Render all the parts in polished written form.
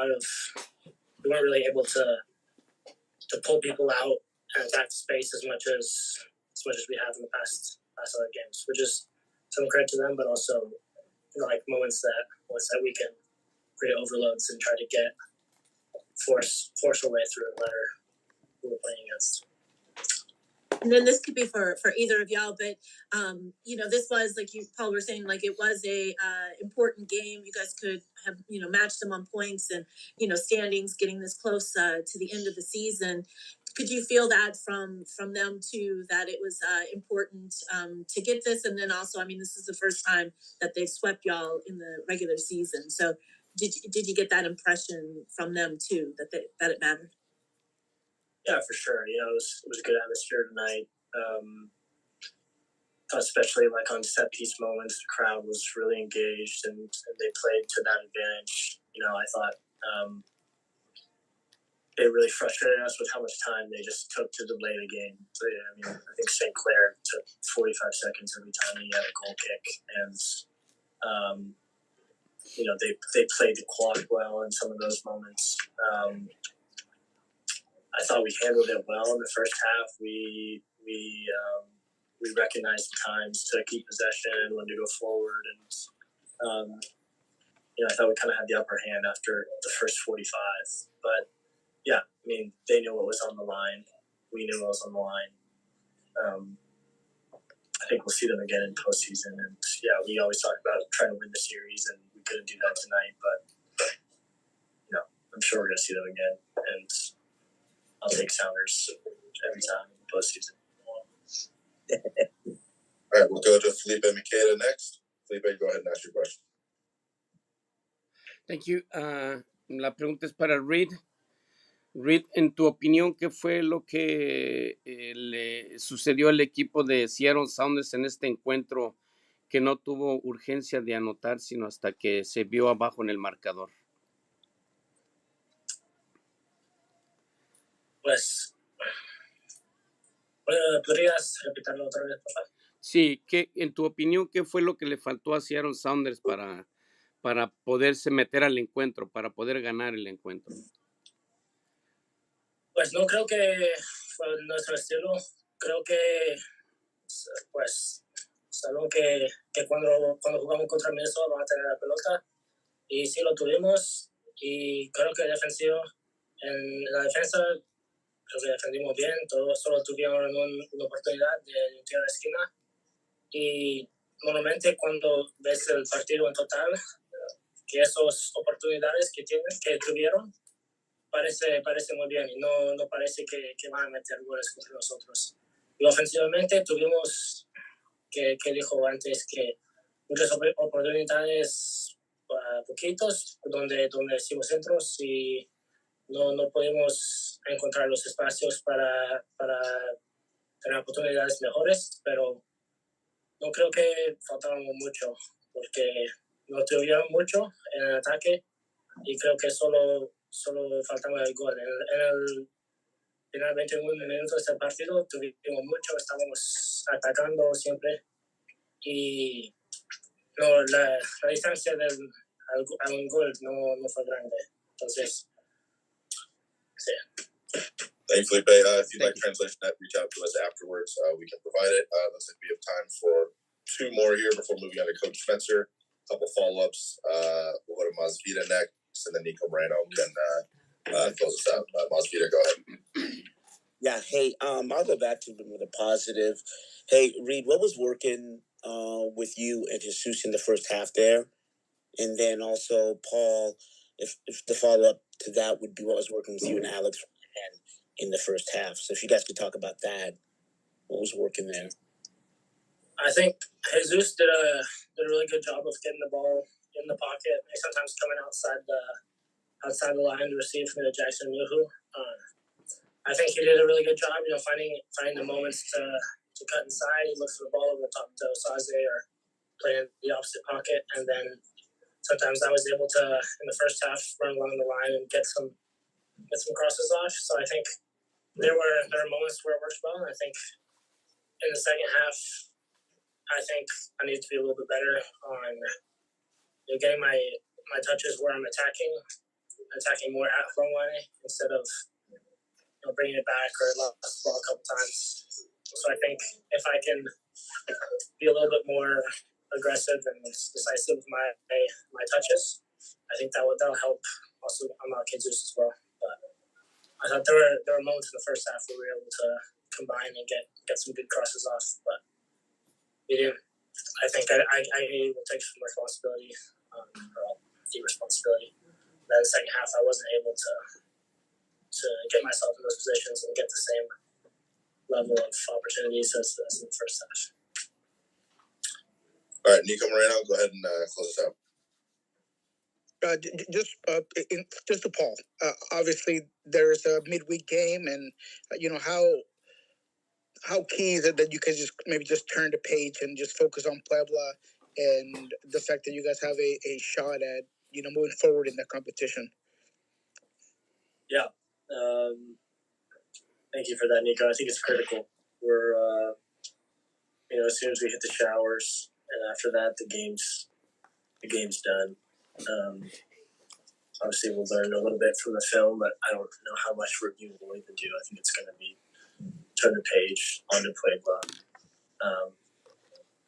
we weren't really able to pull people out and attack the space as much as we have in the past other games, which is some credit to them, but also like moments that we can create overloads and try to force our way through no matter who we're playing against. And then this could be for either of y'all, but this was, like you, Paul, were saying, like it was a important game. You guys could have matched them on points and standings, getting this close to the end of the season. Could you feel that from them too, that it was important to get this? And then also, I mean, this is the first time that they've swept y'all in the regular season. So did you get that impression from them too, that it mattered? Yeah, for sure. It was a good atmosphere tonight. Especially like on set piece moments, the crowd was really engaged and they played to that advantage. I thought it really frustrated us with how much time they just took to delay the game. So, I think St. Clair took 45 seconds every time he had a goal kick, and they played the clock well in some of those moments. I thought we handled it well in the first half. We recognized the times to keep possession, when to go forward, and I thought we kind of had the upper hand after the first 45. But yeah, I mean, they knew what was on the line. We knew what was on the line. I think we'll see them again in postseason, and yeah, we always talk about trying to win the series, and we couldn't do that tonight. But I'm sure we're going to see them again, and I'll take Sounders every time in the postseason. All right, we'll go to Felipe Miqueda next. Felipe, go ahead and ask your question. Thank you. La pregunta es para Reed. Reed, en tu opinión, ¿qué fue lo que le sucedió al equipo de Seattle Sounders en este encuentro que no tuvo urgencia de anotar, sino hasta que se vio abajo en el marcador? Pues, ¿podrías repetirlo otra vez, por favor? Sí, en tu opinión, ¿qué fue lo que le faltó a Seattle Sounders para poderse meter al encuentro, para poder ganar el encuentro? Pues no creo que fue nuestro estilo. Creo que, pues, sabemos que cuando jugamos contra Minnesota van a tener la pelota. Y sí lo tuvimos. Y creo que en la defensa, creo que defendimos bien. Todos solo tuvieron una oportunidad de un tiro de esquina. Y normalmente cuando ves el partido en total, que esas oportunidades que tuvieron, parece muy bien y no parece que van a meter goles contra nosotros. Y ofensivamente tuvimos, que dijo antes, que muchas oportunidades, poquitos, donde hicimos centros y no pudimos encontrar los espacios para tener oportunidades mejores, pero no creo que faltábamos mucho, porque no tuvieron mucho en el ataque y creo que solo faltaba el gol. En el final 21 minutos del partido tuvimos mucho, estábamos atacando siempre y la distancia a un gol no fue grande. Entonces, sí. Thank you, Felipe. If you'd like translation, reach out to us afterwards. We can provide it. Looks like we have time for two more here before moving on to Coach Spencer. A couple follow-ups. We'll go to Masvita next, and then Nico Moreno can close us out. Masvita, go ahead. Yeah, hey, I'll go back to them with a positive. Hey, Reed, what was working with you and Jesus in the first half there? And then also, Paul, if the follow-up to that would be what was working with you and Alex in the first half. So if you guys could talk about that, what was working there? I think Jesus did a really good job of getting the ball in the pocket, sometimes coming outside the line to receive from the Jackson Muhu. I think he did a really good job, finding the moments to cut inside. He looks for the ball over the top to Osaze or play in the opposite pocket, and then sometimes I was able to, in the first half, run along the line and get some crosses off. So I think there were moments where it worked well, and I think in the second half, I think I need to be a little bit better on getting my touches where I'm attacking. attacking more at Ronwane instead of bringing it back or lost the ball a couple times. So I think if I can be a little bit more aggressive and decisive with my touches, I think that'll help also unlock Jesus as well. But I thought there were moments in the first half where we were able to combine and get some good crosses off, but we didn't. I think I will take some responsibility, or the responsibility. Then the second half, I wasn't able to get myself in those positions and get the same level of opportunities as in the first half. All right, Nico Moreno, go ahead and close us out. Just to Paul. Obviously, there's a midweek game, and how key is it that you can just turn the page and just focus on Puebla and the fact that you guys have a shot at moving forward in the competition. Yeah, thank you for that, Nico. I think it's critical. We're as soon as we hit the showers, and after that, the game's done. Obviously, we'll learn a little bit from the film, but I don't know how much review we'll even do. I think it's going to be turn the page onto Puebla.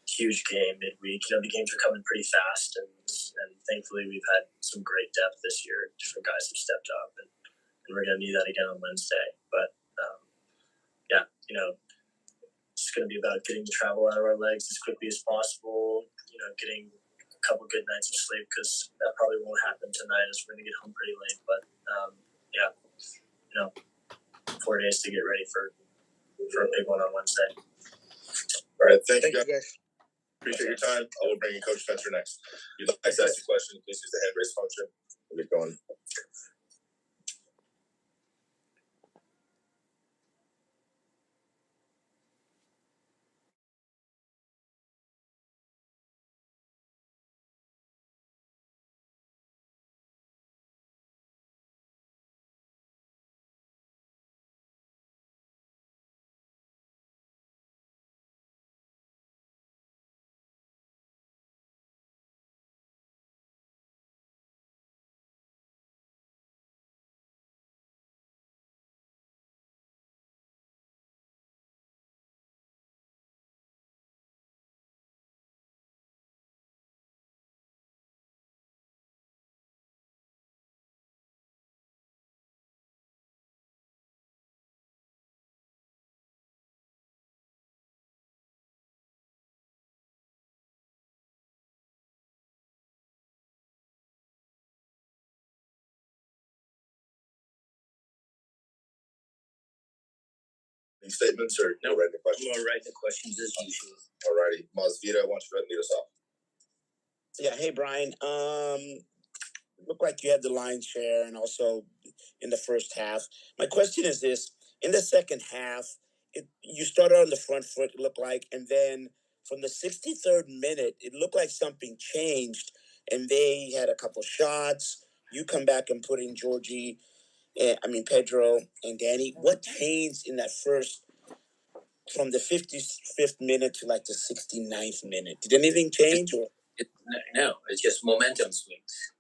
Huge game midweek. The games are coming pretty fast, and thankfully we've had some great depth this year. Different guys have stepped up, and we're going to need that again on Wednesday. But it's going to be about getting the travel out of our legs as quickly as possible. Getting a couple good nights of sleep, because that probably won't happen tonight, as we're going to get home pretty late. But 4 days to get ready for a big one on Wednesday. All right, thank you you guys. guys. Appreciate your time. I will bring in Coach Spencer next. If you'd like to ask a question, please use the hand raise function. We'll get going. Any statements or no writing questions? No writing questions as usual. All righty. Masvita, why don't you go ahead and lead us off? Yeah, hey Brian. Looked like you had the lion's share, and also in the first half. My question is this: in the second half, you started on the front foot, it looked like, and then from the 63rd minute, it looked like something changed, and they had a couple shots. You come back and put in Pedro and Danny. What changed in that first, from the 55th minute to like the 69th minute? Did anything change? Or? No, it's just momentum swings.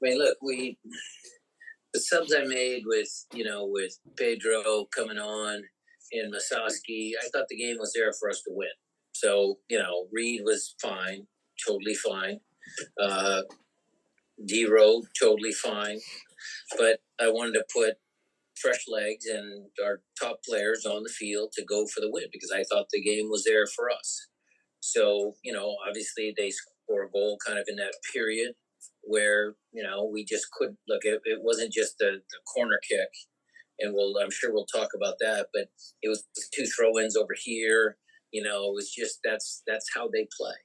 Look, the subs I made with Pedro coming on and Masaski, I thought the game was there for us to win. So, Reed was fine, totally fine. D-Row, totally fine. But I wanted to put fresh legs and our top players on the field to go for the win, because I thought the game was there for us. So, obviously they score a goal kind of in that period where, we just couldn't look. It wasn't just the corner kick, and I'm sure we'll talk about that, but it was 2 throw-ins over here. It was just, that's how they play.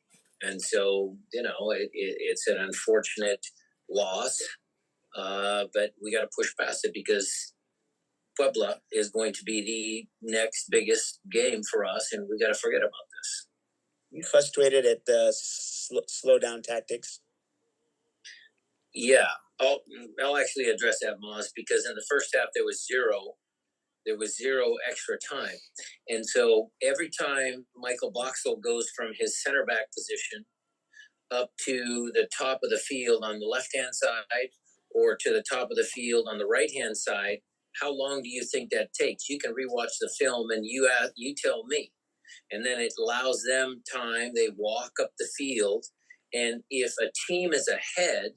And so, it's an unfortunate loss, but we got to push past it, because Puebla is going to be the next biggest game for us, and we got to forget about this. You frustrated at the slow down tactics? Yeah, I'll actually address that, Moz, because in the first half there was zero extra time. And so every time Michael Boxall goes from his center back position up to the top of the field on the left-hand side or to the top of the field on the right-hand side, how long do you think that takes? You can rewatch the film and you tell me. And then it allows them time. They walk up the field. And if a team is ahead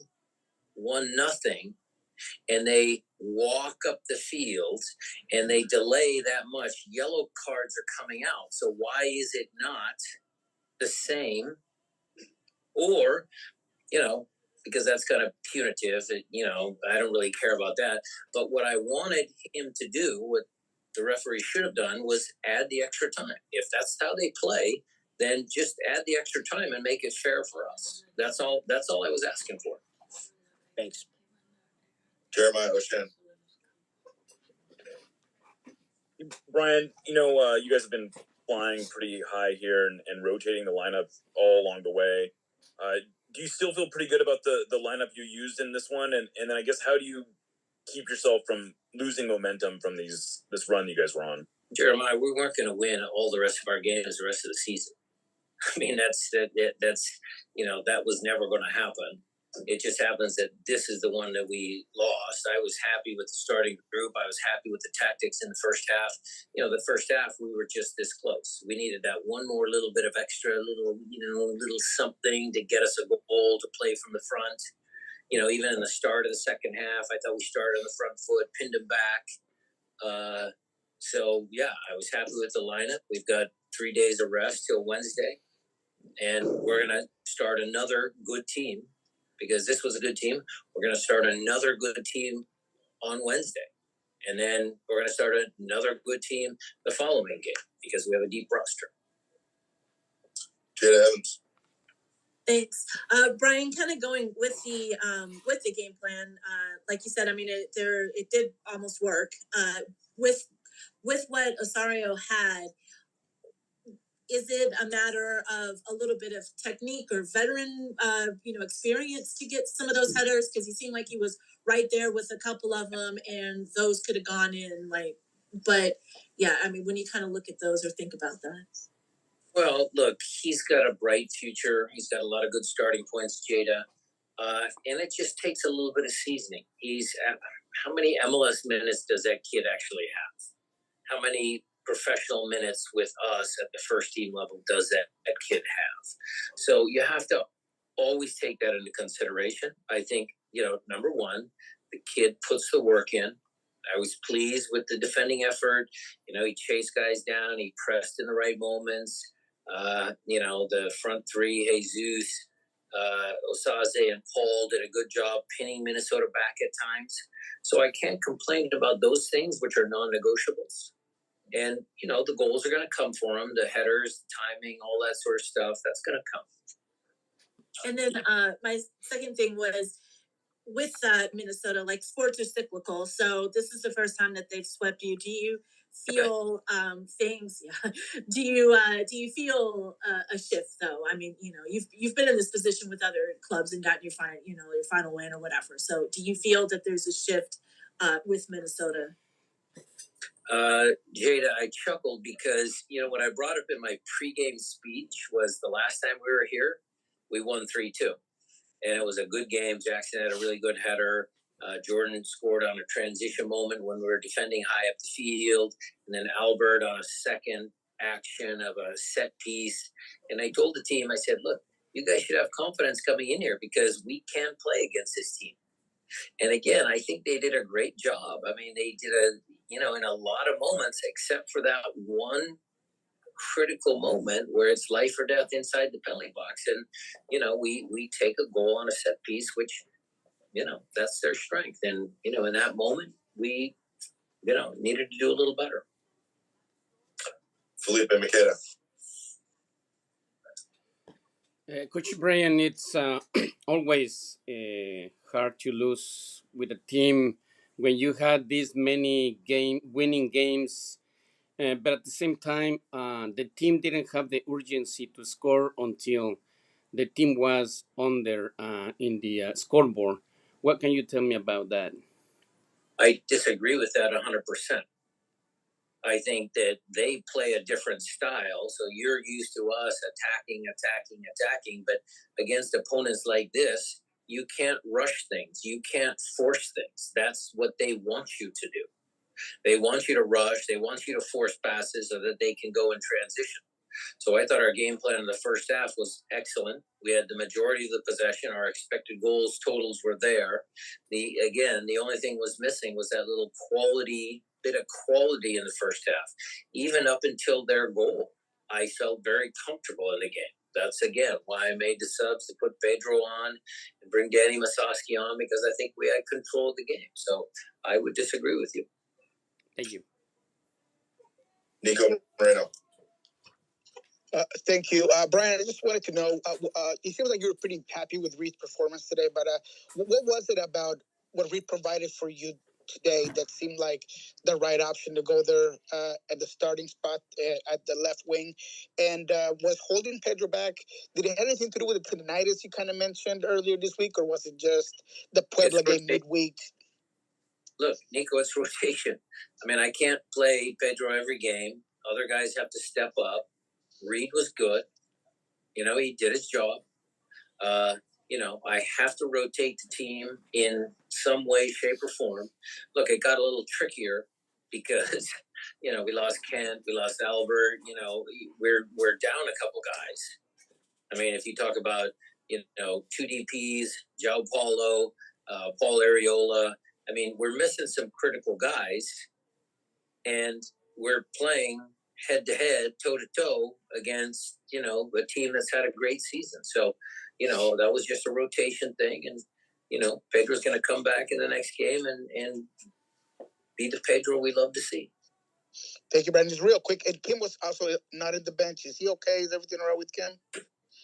1-0, and they walk up the field and they delay that much, yellow cards are coming out. So why is it not the same? Or, because that's kind of punitive, I don't really care about that. But what I wanted him to do, what the referee should have done, was add the extra time. If that's how they play, then just add the extra time and make it fair for us. That's all I was asking for. Thanks. Jeremiah O'Shan. Brian, you guys have been flying pretty high here and rotating the lineup all along the way. Do you still feel pretty good about the lineup you used in this one? And then I guess, how do you keep yourself from losing momentum from this run you guys were on? Jeremiah, we weren't going to win all the rest of our games the rest of the season. I mean, that's that was never going to happen. It just happens that this is the one that we lost. I was happy with the starting group. I was happy with the tactics in the first half. The first half, we were just this close. We needed that one more little bit of extra, little something to get us a goal to play from the front. Even in the start of the second half, I thought we started on the front foot, pinned them back. So, yeah, I was happy with the lineup. We've got 3 days of rest till Wednesday. And we're going to start another good team. Because this was a good team. We're going to start another good team on Wednesday. And then we're going to start another good team the following game because we have a deep roster. Jada Evans. Thanks, Brian. Kind of going with the game plan, like you said. I mean, it did almost work. With what Osorio had. Is it a matter of a little bit of technique or veteran, experience to get some of those headers? Because he seemed like he was right there with a couple of them, and those could have gone in. But yeah, I mean, when you kind of look at those or think about that. Well, look, he's got a bright future. He's got a lot of good starting points, Jada, and it just takes a little bit of seasoning. How many MLS minutes does that kid actually have? How many professional minutes with us at the first team level does that kid have? So you have to always take that into consideration. I think, number one, the kid puts the work in. I was pleased with the defending effort. He chased guys down. He pressed in the right moments. The front three, Jesus, Osaze, and Paul did a good job pinning Minnesota back at times. So I can't complain about those things, which are non-negotiables. And, the goals are going to come for him, the headers, the timing, all that sort of stuff, that's going to come. And then my second thing was with Minnesota, like sports are cyclical. So this is the first time that they've swept you. Do you feel things? Yeah. Do you feel a shift though? I mean, you've been in this position with other clubs and gotten your final win or whatever. So do you feel that there's a shift with Minnesota? Jada, I chuckled because, what I brought up in my pregame speech was the last time we were here, we won 3-2. And it was a good game. Jackson had a really good header. Jordan scored on a transition moment when we were defending high up the field. And then Albert on a second action of a set piece. And I told the team, I said, look, you guys should have confidence coming in here because we can play against this team. And again, I think they did a great job. I mean, they did in a lot of moments, except for that one critical moment where it's life or death inside the penalty box. And, we take a goal on a set piece, which, that's their strength. And, in that moment, we, needed to do a little better. Felipe Maqueda. Coach Brian, it's always hard to lose with a team when you had these many winning games, but at the same time, the team didn't have the urgency to score until the team was under in the scoreboard. What can you tell me about that? I disagree with that 100%. I think that they play a different style. So you're used to us attacking, but against opponents like this, you can't rush things. You can't force things. That's what they want you to do. They want you to rush. They want you to force passes so that they can go in transition. So I thought our game plan in the first half was excellent. We had the majority of the possession. Our expected goals totals were there. The only thing was missing was that little bit of quality in the first half. Even up until their goal, I felt very comfortable in the game. That's, again, why I made the subs to put Pedro on and bring Danny Masowski on, because I think we had control of the game. So I would disagree with you. Thank you. Nico Moreno. Thank you, Brian. I just wanted to know. It seems like you were pretty happy with Reed's performance today, but what was it about what Reed provided for you today that seemed like the right option to go there at the starting spot at the left wing? And was holding Pedro back, did it have anything to do with the tinnitus you kind of mentioned earlier this week, or was it just the Puebla game midweek? Look, Nico, it's rotation. I mean, I can't play Pedro every game. Other guys have to step up. Reed was good. He did his job. I have to rotate the team in some way, shape, or form. Look, it got a little trickier because, we lost Kent, we lost Albert. We're down a couple guys. I mean, if you talk about, two DPs, João Paulo, Paul Arreola, I mean, we're missing some critical guys, and we're playing head-to-head, toe-to-toe against, a team that's had a great season. So, that was just a rotation thing. And, Pedro's going to come back in the next game and be the Pedro we love to see. Thank you, Brandon. Just real quick, and Kim was also not in the bench. Is he okay? Is everything all right with Kim?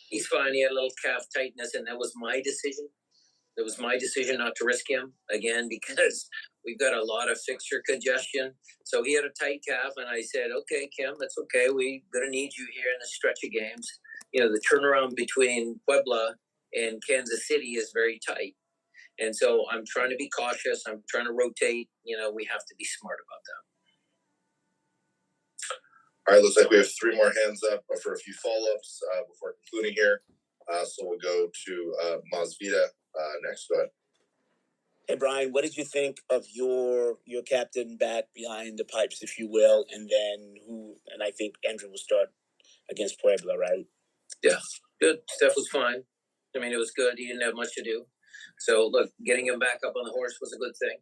He's fine. He had a little calf tightness, and that was my decision. It was my decision not to risk him, again, because we've got a lot of fixture congestion. So he had a tight calf, and I said, okay, Kim, that's okay. We're going to need you here in the stretch of games. The turnaround between Puebla and Kansas City is very tight. And so I'm trying to be cautious. I'm trying to rotate. We have to be smart about that. All right, looks like we have 3 more hands up for a few follow-ups before concluding here. So we'll go to Masvida next. Go ahead. Hey, Brian, what did you think of your captain back behind the pipes, if you will, and I think Andrew will start against Puebla, right? Yeah, good. Steph was fine. I mean, it was good. He didn't have much to do. So, look, getting him back up on the horse was a good thing.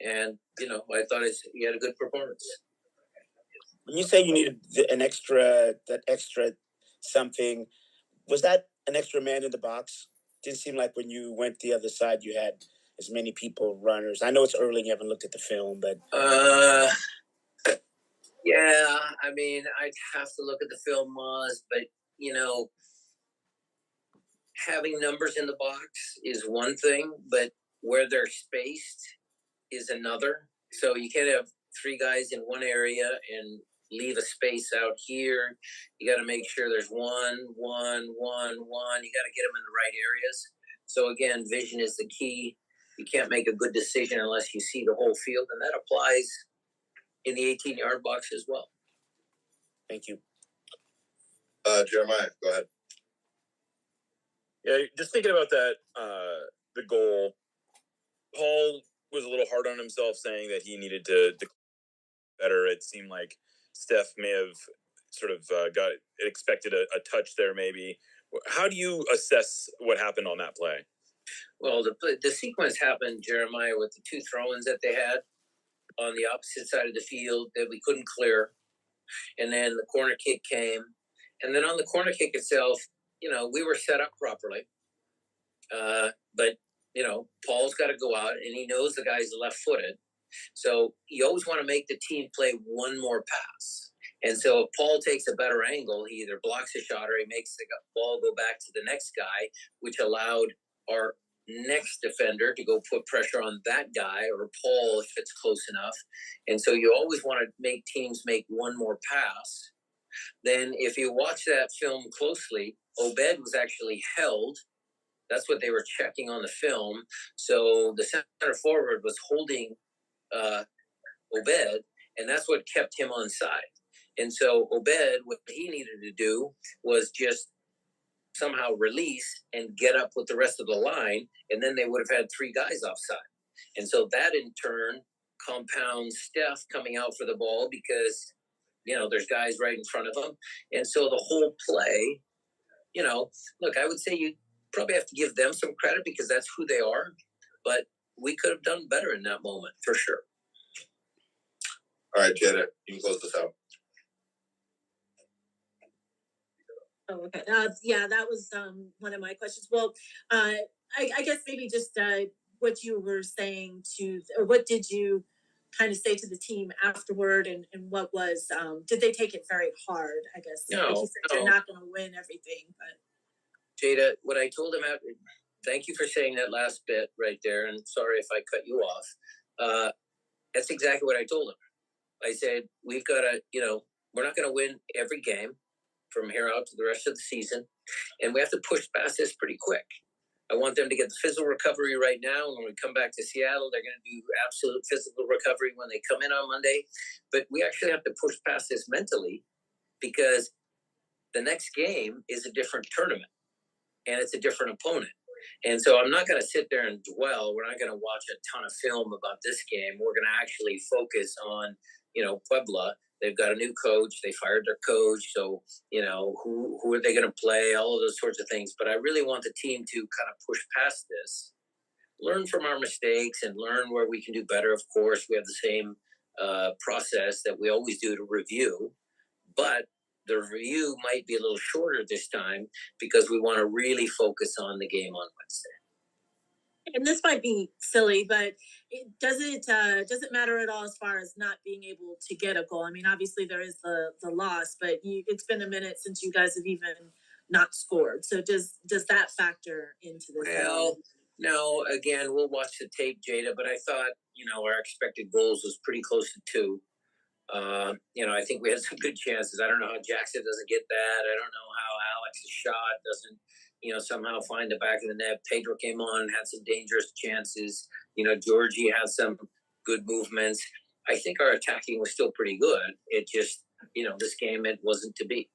And, I thought he had a good performance. When you say you needed that extra something, was that an extra man in the box? Didn't seem like when you went the other side, you had as many people, runners. I know it's early and you haven't looked at the film, but... Yeah, I mean, I'd have to look at the film, Maz, but, having numbers in the box is one thing, but where they're spaced is another. So you can't have 3 guys in one area and leave a space out here. You got to make sure there's one. You got to get them in the right areas. So again, vision is the key. You can't make a good decision unless you see the whole field, and that applies in the 18-yard box as well. Thank you. Jeremiah, go ahead. Yeah, just thinking about that, the goal, Paul was a little hard on himself, saying that he needed to better. It seemed like Steph may have sort of expected a touch there, maybe. How do you assess what happened on that play? Well, the sequence happened, Jeremiah, with the 2 throw-ins that they had on the opposite side of the field that we couldn't clear. And then the corner kick came. And then on the corner kick itself, we were set up properly. But, Paul's got to go out, and he knows the guy's left-footed. So you always want to make the team play one more pass. And so if Paul takes a better angle, he either blocks a shot or he makes the ball go back to the next guy, which allowed our next defender to go put pressure on that guy or Paul if it's close enough. And so you always want to make teams make one more pass. Then if you watch that film closely, Obed was actually held. That's what they were checking on the film. So the center forward was holding Obed, and that's what kept him on side. And so Obed, what he needed to do was just somehow release and get up with the rest of the line, and then they would have had 3 guys offside. And so that in turn compounds Steph coming out for the ball because, there's guys right in front of him. And so the whole play, look, I would say you probably have to give them some credit because that's who they are. But we could have done better in that moment, for sure. All right, Jada, you can close this out. Oh, okay. Yeah, that was one of my questions. Well, I guess maybe just what you were saying or what did you kind of say to the team afterward, and what was did they take it very hard? I guess like you said, you're not going to win everything, but Jada, what I told him thank you for saying that last bit right there, and sorry if I cut you off. That's exactly what I told him. I said we've got to, we're not going to win every game from here out to the rest of the season, and we have to push past this pretty quick. I want them to get the physical recovery right now. When we come back to Seattle, they're going to do absolute physical recovery when they come in on Monday. But we actually have to push past this mentally because the next game is a different tournament and it's a different opponent. And so I'm not going to sit there and dwell. We're not going to watch a ton of film about this game. We're going to actually focus on, Puebla. They've got a new coach. They fired their coach. So, who are they going to play? All of those sorts of things. But I really want the team to kind of push past this, learn from our mistakes and learn where we can do better. Of course, we have the same process that we always do to review. But the review might be a little shorter this time because we want to really focus on the game on Wednesday. And this might be silly, but does it matter at all as far as not being able to get a goal? I mean, obviously there is the loss, but it's been a minute since you guys have even not scored. So does that factor into this? Well, no. Again, we'll watch the tape, Jada. But I thought our expected goals was pretty close to 2. I think we had some good chances. I don't know how Jackson doesn't get that. I don't know how Alex's shot doesn't, somehow find the back of the net. Pedro came on and had some dangerous chances. Georgie had some good movements. I think our attacking was still pretty good. It just, this game, it wasn't to be.